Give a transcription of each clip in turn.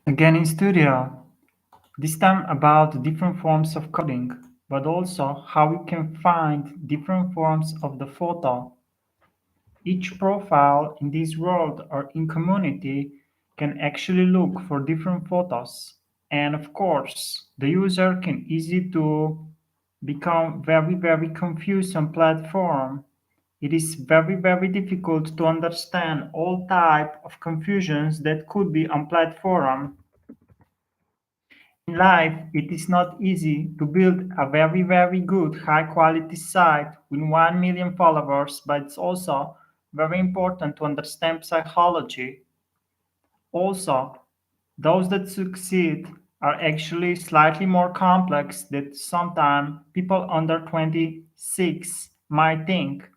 Again in studio, this time about different forms of coding, but also how we can find different forms of the photo. Each profile in this world or in community can actually look for different photos. And of course, the user can easy to become very confused on platform. It is very difficult to understand all type of confusions that could be on platform. In life, it is not easy to build a very good high quality site with 1 million followers, but it's also very important to understand psychology. Also, those that succeed are actually slightly more complex than sometimes people under 26 might think.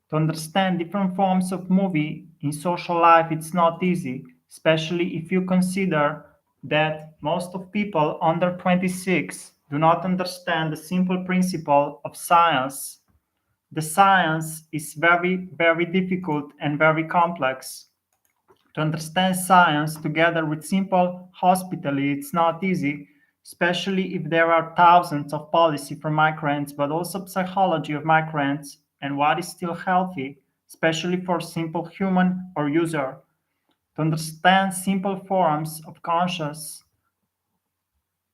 To understand different forms of movie in social life, it's not easy, especially if you consider that most of people under 26 do not understand the simple principle of science. The science is very difficult and very complex. To understand science together with simple hospitality, it's not easy, especially if there are thousands of policy for migrants, but also psychology of migrants and what is still healthy, especially for simple human or user. To understand simple forms of conscious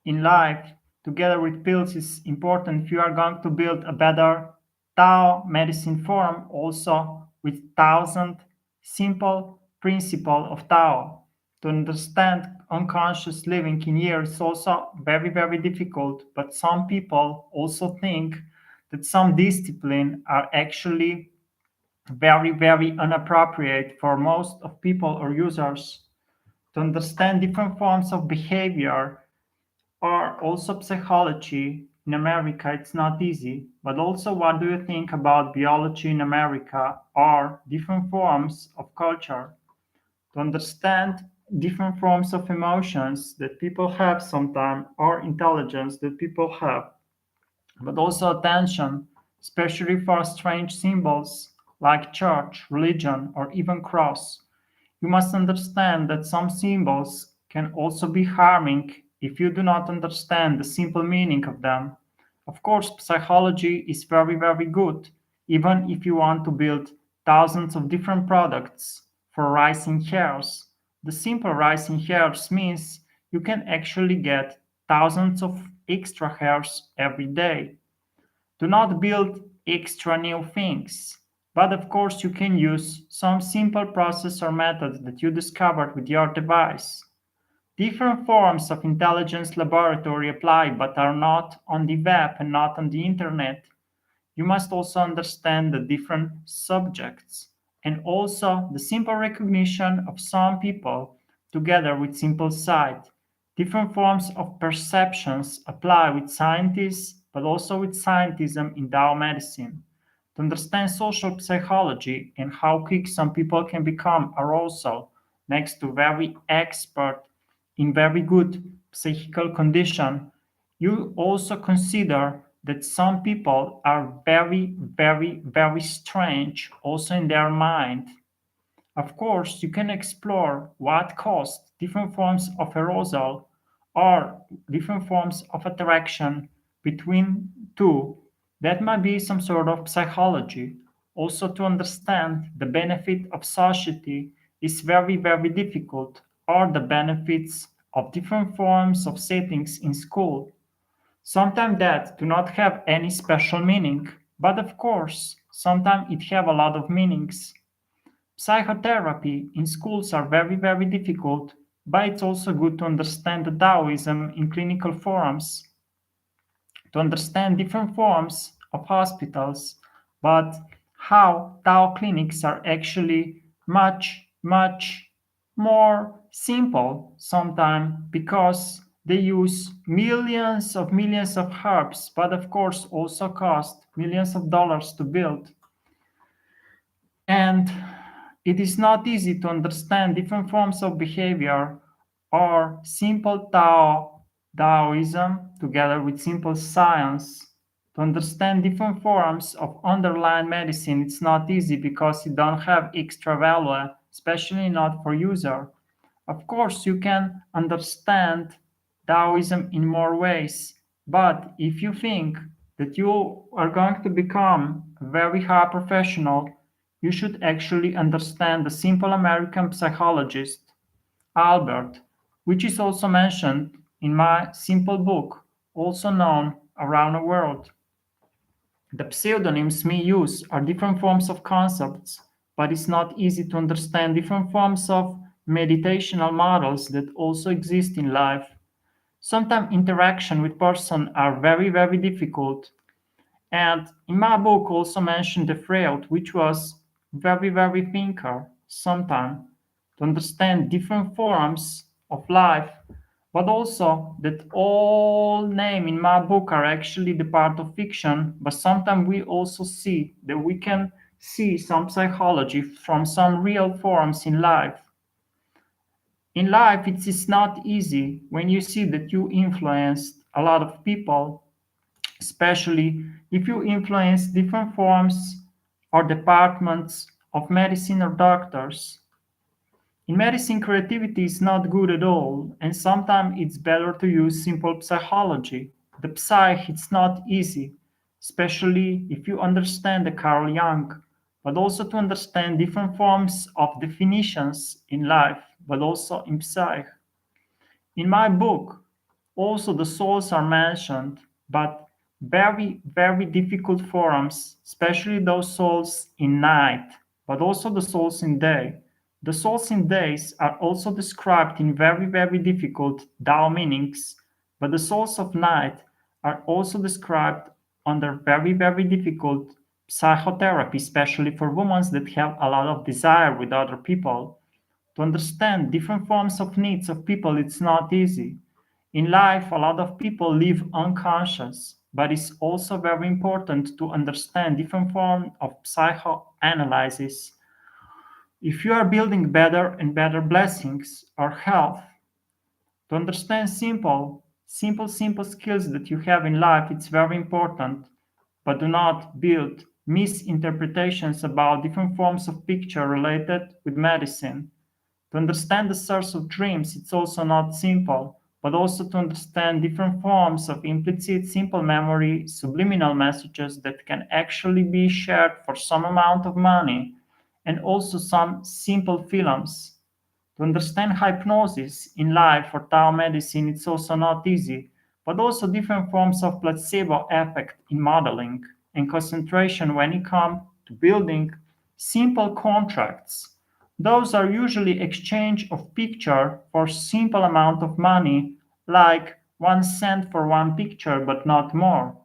in life together with pills is important if you are going to build a better Tao medicine form also with thousand simple principle of Tao. To understand unconscious living in here is also very difficult, but some people also think that some discipline are actually very inappropriate for most of people or users. To understand different forms of behavior or also psychology in America, it's not easy. But also, what do you think about biology in America or different forms of culture? To understand different forms of emotions that people have sometimes or intelligence that people have, but also attention, especially for strange symbols like church, religion, or even cross. You must understand that some symbols can also be harming if you do not understand the simple meaning of them. Of course, psychology is very good, even if you want to build thousands of different products for rising hairs. The simple rising hairs means you can actually get thousands of extra hairs every day. Do not build extra new things. But of course, you can use some simple process or method that you discovered with your device. Different forms of intelligence laboratory apply but are not on the web and not on the internet. You must also understand the different subjects and also the simple recognition of some people together with simple sight. Different forms of perceptions apply with scientists but also with scientism in Tao medicine. To understand social psychology and how quick some people can become arousal next to very expert in very good psychical condition, you also consider that some people are very strange also in their mind. Of course, you can explore what caused different forms of arousal or different forms of attraction between two. That might be some sort of psychology. Also, to understand the benefit of society is very difficult, or the benefits of different forms of settings in school. Sometimes that do not have any special meaning, but of course, sometimes it have a lot of meanings. Psychotherapy in schools are very difficult, but it's also good to understand the Taoism in clinical forums, to understand different forms of hospitals, but how Tao clinics are actually much more simple sometimes because they use millions of herbs, but of course also cost millions of dollars to build. And it is not easy to understand different forms of behavior or simple Taoism together with simple science. To understand different forms of underlying medicine, it's not easy because you don't have extra value, especially not for user. Of course, you can understand Taoism in more ways, but if you think that you are going to become a very high professional, you should actually understand the simple American psychologist, Albert, which is also mentioned in my simple book, also known around the world. The pseudonyms we use are different forms of concepts, but it's not easy to understand different forms of meditational models that also exist in life. Sometimes interaction with person are very, very difficult. And in my book also mentioned the Freud, which was very, very thinker sometime to understand different forms of life, but also that all name in my book are actually the part of fiction, but sometimes we also see that we can see some psychology from some real forms in life. In life, it is not easy when you see that you influenced a lot of people, especially if you influence different forms or departments of medicine or doctors. In medicine, creativity is not good at all, and sometimes it's better to use simple psychology. The psyche, it's not easy, especially if you understand the Carl Jung, but also to understand different forms of definitions in life, but also in psyche. In my book, also the souls are mentioned, but very, very difficult forms, especially those souls in night, but also the souls in day. The souls in days are also described in very, very difficult Tao meanings, but the souls of night are also described under very, very difficult psychotherapy, especially for women that have a lot of desire with other people. To understand different forms of needs of people, it's not easy. In life, a lot of people live unconscious, but it's also very important to understand different forms of psychoanalysis. If you are building better and better blessings or health, to understand simple skills that you have in life, it's very important, but do not build misinterpretations about different forms of picture related with medicine. To understand the source of dreams, it's also not simple, but also to understand different forms of implicit simple memory, subliminal messages that can actually be shared for some amount of money, and also some simple films. To understand hypnosis in life or Tao medicine, it's also not easy, but also different forms of placebo effect in modeling and concentration when it comes to building simple contracts. Those are usually exchange of picture for simple amount of money, like 1 cent for one picture, but not more.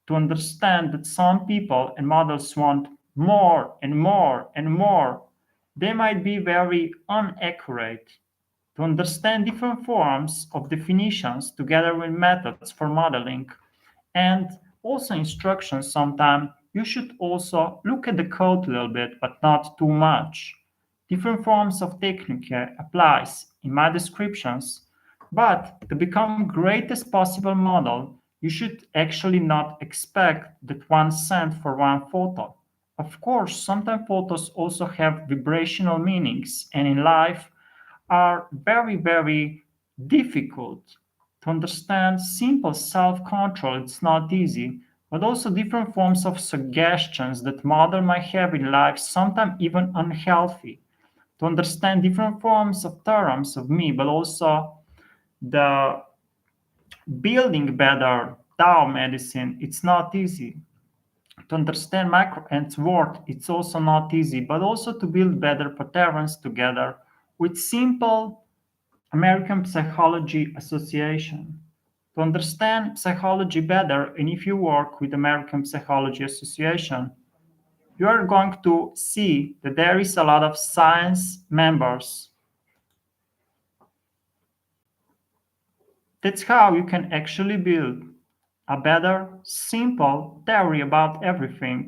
To understand that some people and models want more and more and more, they might be very inaccurate. To understand different forms of definitions together with methods for modeling and also instructions sometimes, you should also look at the code a little bit, but not too much. Different forms of technique applies in my descriptions, but to become greatest possible model, you should actually not expect that 1 cent for one photo. Of course, sometimes photos also have vibrational meanings, and in life are very, very difficult to understand. Simple self-control, it's not easy, but also different forms of suggestions that mother might have in life, sometimes even unhealthy. To understand different forms of terms of me, but also the building better Tao medicine, it's not easy. To understand micro and word, it's also not easy, but also to build better patterns together with simple American Psychology Association. To understand psychology better, and if you work with American Psychology Association, you are going to see that there is a lot of science members. That's how you can actually build a better, simple theory about everything.